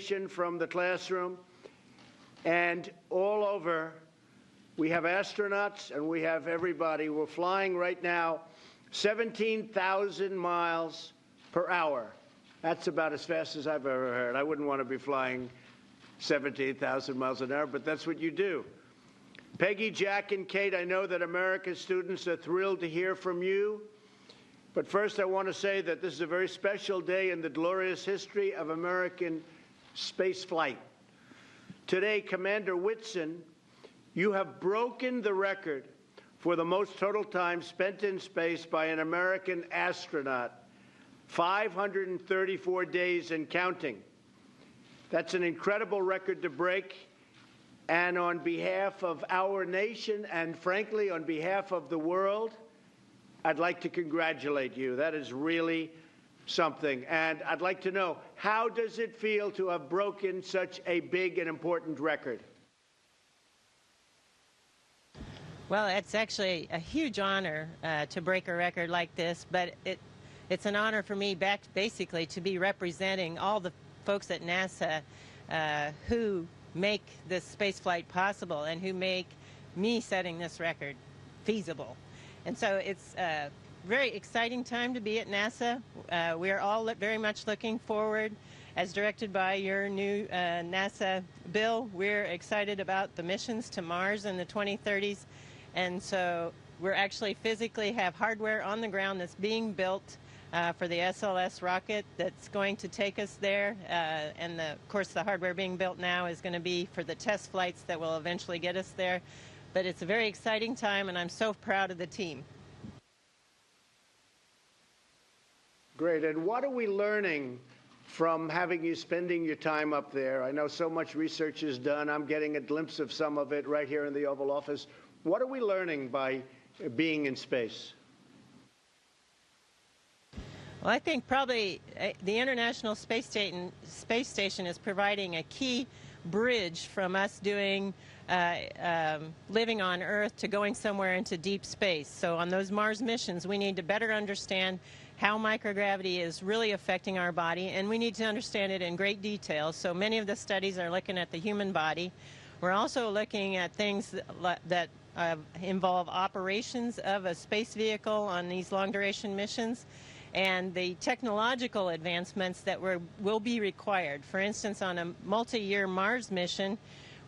education from the classroom. And all over, we have astronauts and we have everybody. We're flying right now 17,000 miles per hour. That's about as fast as I've ever heard. I wouldn't want to be flying 17,000 miles an hour, but that's what you do. Peggy, Jack, and Kate, I know that America's students are thrilled to hear from you. But first, I want to say that this is a very special day in the glorious history of American spaceflight. Today, Commander Whitson, you have broken the record for the most total time spent in space by an American astronaut, 534 days and counting. That's an incredible record to break. And on behalf of our nation and, frankly, on behalf of the world, I'd like to congratulate you. That is really something. And I'd like to know, how does it feel to have broken such a big and important record? Well, it's actually a huge honor to break a record like this, but it's an honor for me basically to be representing all the folks at NASA who make this space flight possible and who make me setting this record feasible. And so it's a very exciting time to be at NASA. We are all very much looking forward, as directed by your new NASA bill. We're excited about the missions to Mars in the 2030s. And so we're actually physically have hardware on the ground that's being built for the SLS rocket that's going to take us there. And of course, the hardware being built now is going to be for the test flights that will eventually get us there. But it's a very exciting time, and I'm so proud of the team. Great. And what are we learning from having you spending your time up there? I know so much research is done. I'm getting a glimpse of some of it right here in the Oval Office. What are we learning by being in space? Well, I think probably the International Space Station is providing a key bridge from us doing living on Earth to going somewhere into deep space. So on those Mars missions, we need to better understand how microgravity is really affecting our body, and we need to understand it in great detail. So many of the studies are looking at the human body. We're also looking at things that involve operations of a space vehicle on these long-duration missions, and the technological advancements that will be required. For instance, on a multi-year Mars mission,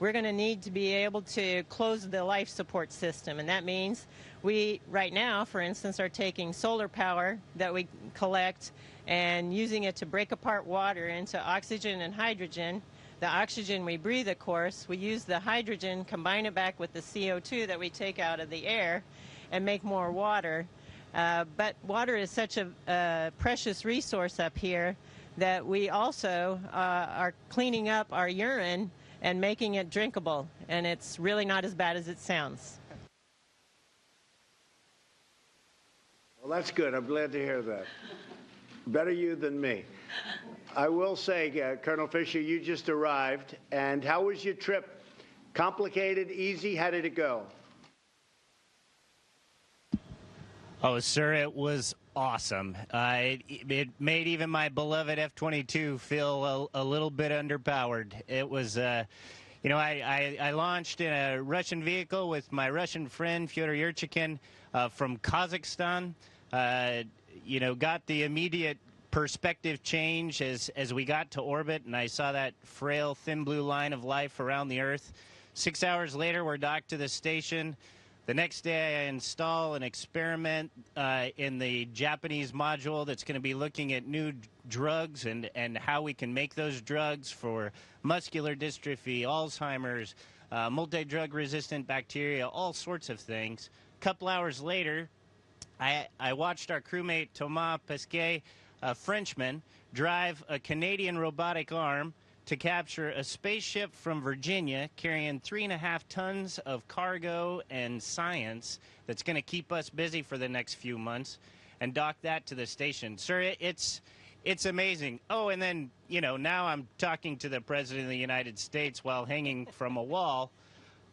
we're going to need to be able to close the life support system, and that means we, right now, for instance, are taking solar power that we collect and using it to break apart water into oxygen and hydrogen. The oxygen we breathe, of course, we use the hydrogen, combine it back with the CO2 that we take out of the air, and make more water. But water is such a precious resource up here that we also are cleaning up our urine and making it drinkable, and it's really not as bad as it sounds. Well, that's good. I'm glad to hear that. Better you than me. I will say, Colonel Fisher, you just arrived, and how was your trip? Complicated, easy? How did it go? Oh, sir, it was awesome. It made even my beloved F-22 feel a little bit underpowered. It was, you know, I launched in a Russian vehicle with my Russian friend, Fyodor Yurchikin, from Kazakhstan. You know, got the immediate perspective change as we got to orbit, and I saw that frail, thin blue line of life around the Earth. 6 hours later, we're docked to the station. The next day, I install an experiment in the Japanese module that's going to be looking at new drugs and how we can make those drugs for muscular dystrophy, Alzheimer's, multi-drug resistant bacteria, all sorts of things. A couple hours later, I watched our crewmate Thomas Pesquet, a Frenchman, drive a Canadian robotic arm to capture a spaceship from Virginia carrying 3.5 tons of cargo and science that's going to keep us busy for the next few months, and dock that to the station. Sir, it's amazing. Oh, and then, you know, now I'm talking to the President of the United States while hanging from a wall.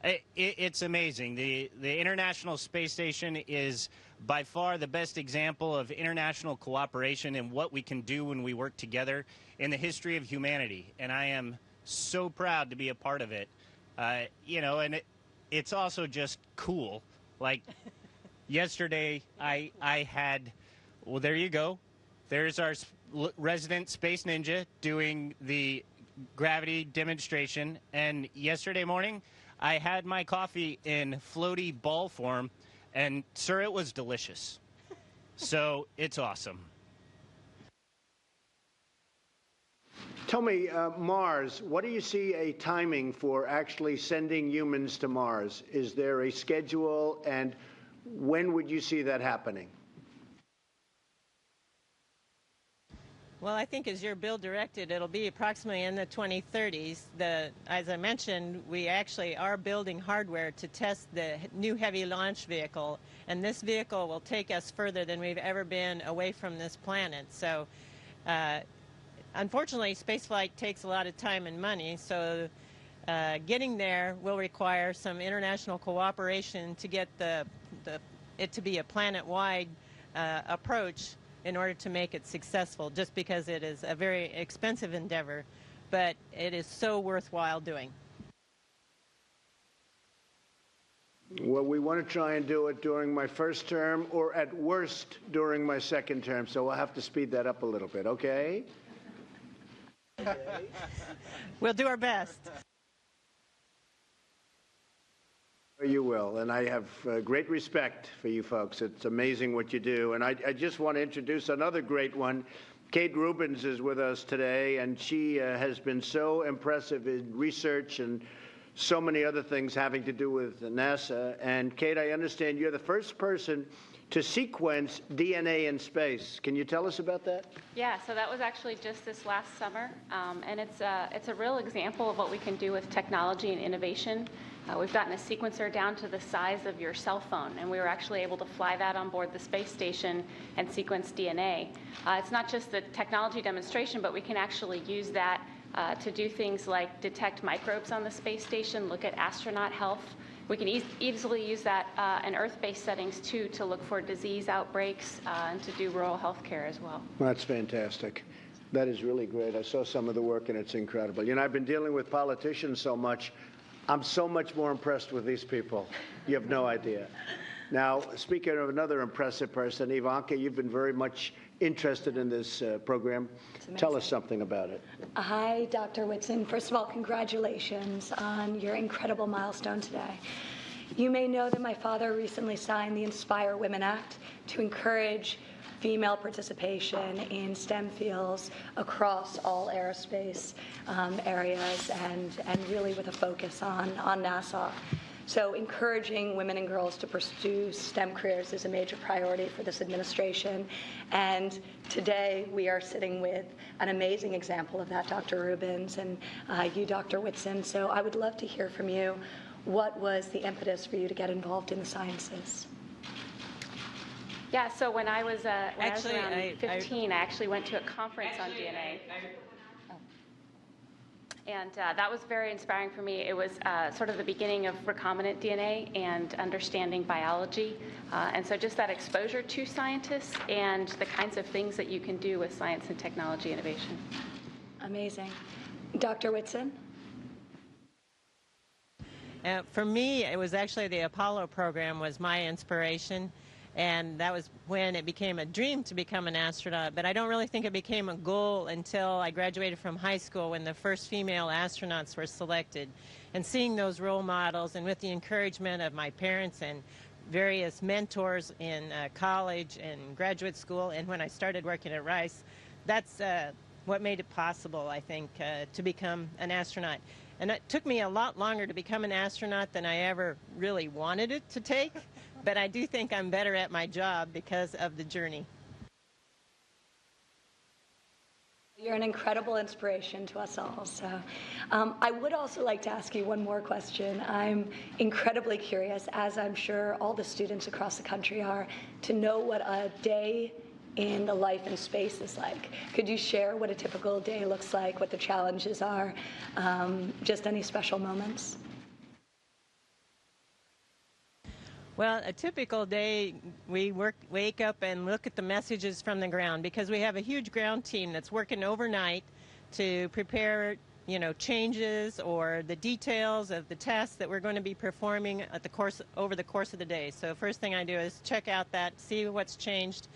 It's amazing. The International Space Station is by far the best example of international cooperation and what we can do when we work together in the history of humanity. And I am so proud to be a part of it. And it's also just cool. Like yesterday, I had, well, there you go. There's our resident space ninja doing the gravity demonstration. And yesterday morning, I had my coffee in floaty ball form, and, sir, it was delicious. So it's awesome. Tell me, Mars, what do you see a timing for actually sending humans to Mars? Is there a schedule, and when would you see that happening? Well, I think as your bill directed, it'll be approximately in the 2030s. As I mentioned, we actually are building hardware to test the new heavy launch vehicle, and this vehicle will take us further than we've ever been away from this planet. So, unfortunately, spaceflight takes a lot of time and money, so getting there will require some international cooperation to get it to be a planet-wide approach in order to make it successful, just because it is a very expensive endeavor, but it is so worthwhile doing. Well, we want to try and do it during my first term, or at worst during my second term, so we'll have to speed that up a little bit, okay? We'll do our best. You will, and I have great respect for you folks. It's amazing what you do, and I just want to introduce another great one. Kate Rubins is with us today, and she has been so impressive in research and so many other things having to do with NASA. And Kate, I understand you're the first person to sequence DNA in space. Can you tell us about that? Yeah, so that was actually just this last summer, and it's a real example of what we can do with technology and innovation. We've gotten a sequencer down to the size of your cell phone, and we were actually able to fly that on board the space station and sequence DNA. It's not just the technology demonstration, but we can actually use that to do things like detect microbes on the space station, look at astronaut health. We can easily use that in Earth-based settings, too, to look for disease outbreaks and to do rural health care as well. That's fantastic. That is really great. I saw some of the work, and it's incredible. You know, I've been dealing with politicians so much. I'm so much more impressed with these people. You have no idea. Now, speaking of another impressive person, Ivanka, you've been very much interested in this program. Tell us something about it. Hi, Dr. Whitson. First of all, congratulations on your incredible milestone today. You may know that my father recently signed the Inspire Women Act to encourage female participation in STEM fields across all aerospace areas, and really with a focus on NASA. So encouraging women and girls to pursue STEM careers is a major priority for this administration. And today we are sitting with an amazing example of that, Dr. Rubins, and you, Dr. Whitson. So I would love to hear from you. What was the impetus for you to get involved in the sciences? Yeah, so when I was around 15, I actually went to a conference on DNA. And that was very inspiring for me. It was sort of the beginning of recombinant DNA and understanding biology. And so just that exposure to scientists and the kinds of things that you can do with science and technology innovation. Amazing. Dr. Whitson? For me, it was actually the Apollo program was my inspiration. And that was when it became a dream to become an astronaut. But I don't really think it became a goal until I graduated from high school, when the first female astronauts were selected. And seeing those role models, and with the encouragement of my parents and various mentors in college and graduate school, and when I started working at Rice, that's what made it possible, I think, to become an astronaut. And it took me a lot longer to become an astronaut than I ever really wanted it to take. But I do think I'm better at my job because of the journey. You're an incredible inspiration to us all. So I would also like to ask you one more question. I'm incredibly curious, as I'm sure all the students across the country are, to know what a day in the life in space is like. Could you share what a typical day looks like, what the challenges are, just any special moments? Well, a typical day, we wake up and look at the messages from the ground because we have a huge ground team that's working overnight to prepare, changes or the details of the tests that we're going to be performing over the course of the day. So first thing I do is check out that, see what's changed.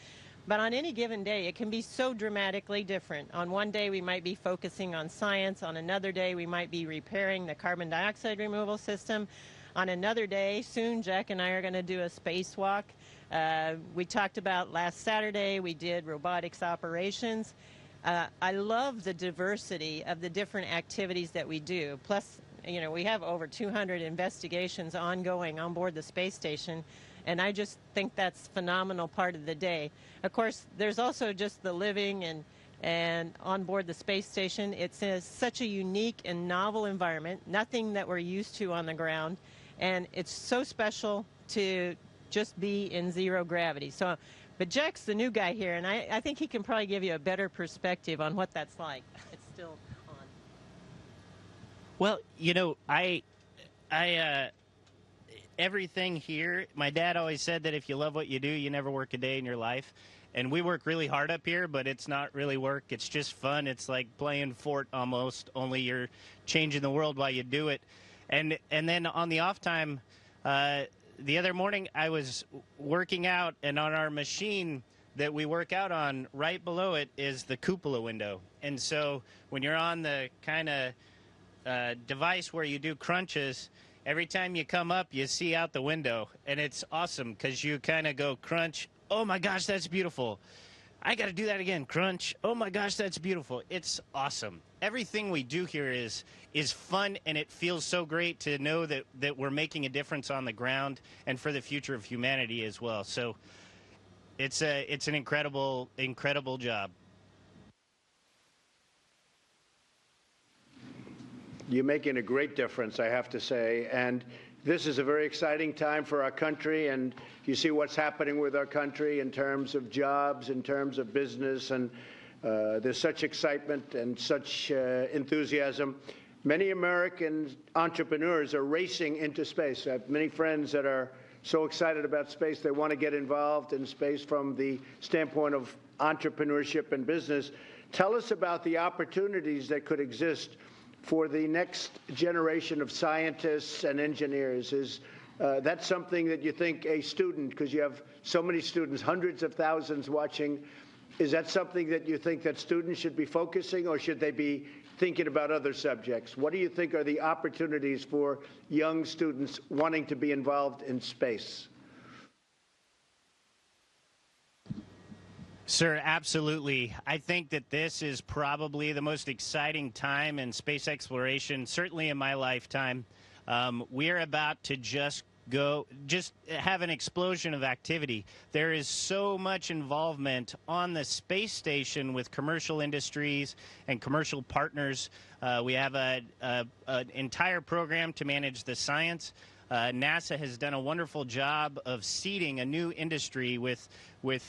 But on any given day, it can be so dramatically different. On one day, we might be focusing on science. On another day, we might be repairing the carbon dioxide removal system. On another day, soon, Jack and I are going to do a spacewalk. We talked about last Saturday, we did robotics operations. I love the diversity of the different activities that we do. Plus, we have over 200 investigations ongoing on board the space station, and I just think that's a phenomenal part of the day. Of course, there's also just the living and on board the space station. It's such a unique and novel environment, nothing that we're used to on the ground. And it's so special to just be in zero gravity. But Jack's the new guy here, and I think he can probably give you a better perspective on what that's like. It's still on. Well, everything here, my dad always said that if you love what you do, you never work a day in your life. And we work really hard up here, but it's not really work. It's just fun. It's like playing Fort almost, only you're changing the world while you do it. And then on the off time, the other morning I was working out, and on our machine that we work out on, right below it is the cupola window. And so when you're on the kind of device where you do crunches, every time you come up, you see out the window. And it's awesome because you kind of go crunch. Oh, my gosh, that's beautiful. I got to do that again. Crunch. Oh, my gosh, that's beautiful. It's awesome. Everything we do here is fun, and it feels so great to know that we're making a difference on the ground and for the future of humanity as well. So it's an incredible job. You're making a great difference, I have to say. And this is a very exciting time for our country, and you see what's happening with our country in terms of jobs, in terms of business, and there's such excitement and such enthusiasm. Many American entrepreneurs are racing into space. I have many friends that are so excited about space, they want to get involved in space from the standpoint of entrepreneurship and business. Tell us about the opportunities that could exist for the next generation of scientists and engineers. Is that something that you think a student, because you have so many students, hundreds of thousands watching, is that something that you think that students should be focusing, or should they be thinking about other subjects? What do you think are the opportunities for young students wanting to be involved in space? Sir, absolutely. I think that this is probably the most exciting time in space exploration, certainly in my lifetime. We're about to just have an explosion of activity. There is so much involvement on the space station with commercial industries and commercial partners. We have an entire program to manage the science. NASA has done a wonderful job of seeding a new industry with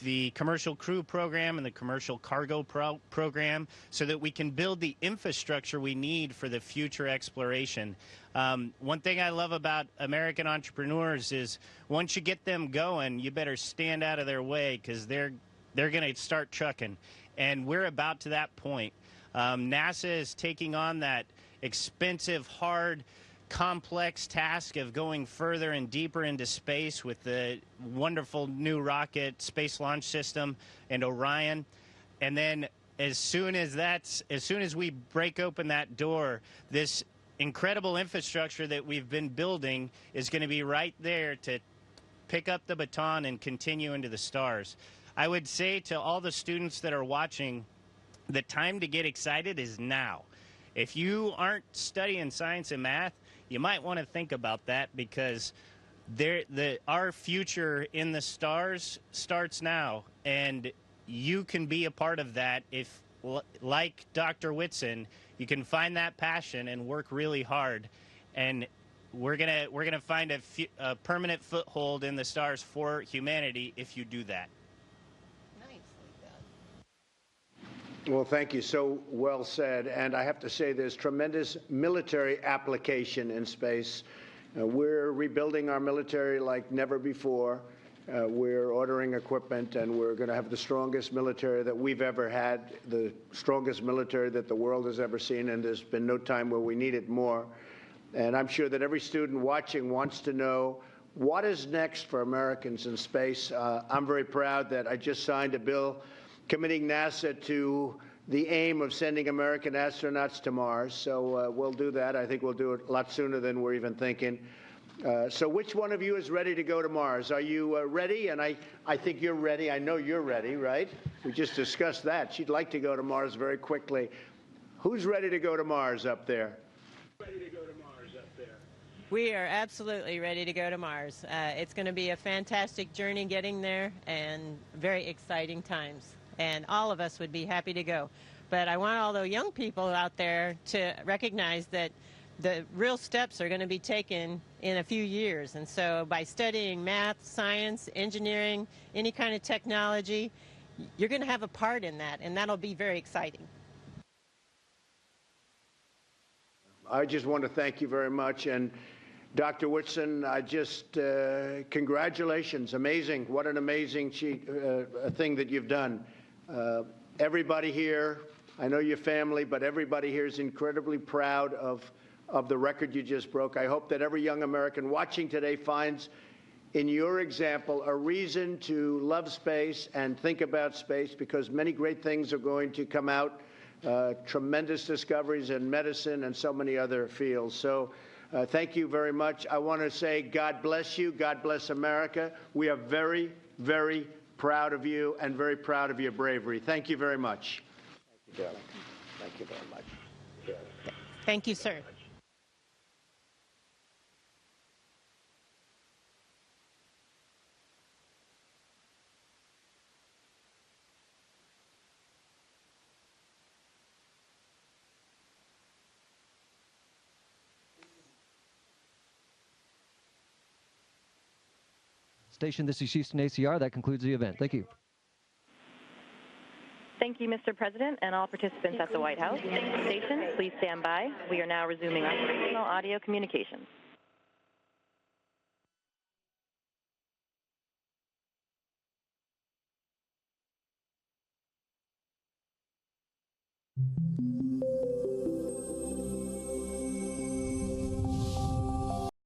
the commercial crew program and the commercial cargo program so that we can build the infrastructure we need for the future exploration. One thing I love about American entrepreneurs is once you get them going, you better stand out of their way because they're going to start trucking. And we're about to that point. NASA is taking on that expensive, hard, complex task of going further and deeper into space with the wonderful new rocket Space Launch System and Orion. And then as soon as we break open that door, this incredible infrastructure that we've been building is going to be right there to pick up the baton and continue into the stars. I would say to all the students that are watching, the time to get excited is now. If you aren't studying science and math, you might want to think about that because our future in the stars starts now, and you can be a part of that if, like Dr. Whitson, you can find that passion and work really hard, and we're gonna find a permanent foothold in the stars for humanity if you do that. Well, thank you. So well said. And I have to say there's tremendous military application in space. We're rebuilding our military like never before. We're ordering equipment, and we're going to have the strongest military that we've ever had, the strongest military that the world has ever seen, and there's been no time where we need it more. And I'm sure that every student watching wants to know what is next for Americans in space. I'm very proud that I just signed a bill committing NASA to the aim of sending American astronauts to Mars. So we'll do that. I think we'll do it a lot sooner than we're even thinking. So which one of you is ready to go to Mars? Are you ready? And I think you're ready. I know you're ready, right? We just discussed that. She'd like to go to Mars very quickly. Who's ready to go to Mars up there? We are absolutely ready to go to Mars. It's going to be a fantastic journey getting there and very exciting times. And all of us would be happy to go. But I want all the young people out there to recognize that the real steps are going to be taken in a few years. And so by studying math, science, engineering, any kind of technology, you're going to have a part in that, and that'll be very exciting. I just want to thank you very much. And Dr. Whitson, congratulations. Amazing. What an amazing thing that you've done. Everybody here, I know your family, but everybody here is incredibly proud of the record you just broke. I hope that every young American watching today finds in your example a reason to love space and think about space, because many great things are going to come out, tremendous discoveries in medicine and so many other fields. So thank you very much. I want to say God bless you. God bless America. We are very, very proud of you and very proud of your bravery. Thank you very much. Thank you, darling. Thank you very much. Thank you, sir. Station, this is Houston ACR. That concludes the event. Thank you. Thank you, Mr. President, and all participants at the White House. Station, please stand by. We are now resuming operational audio communications.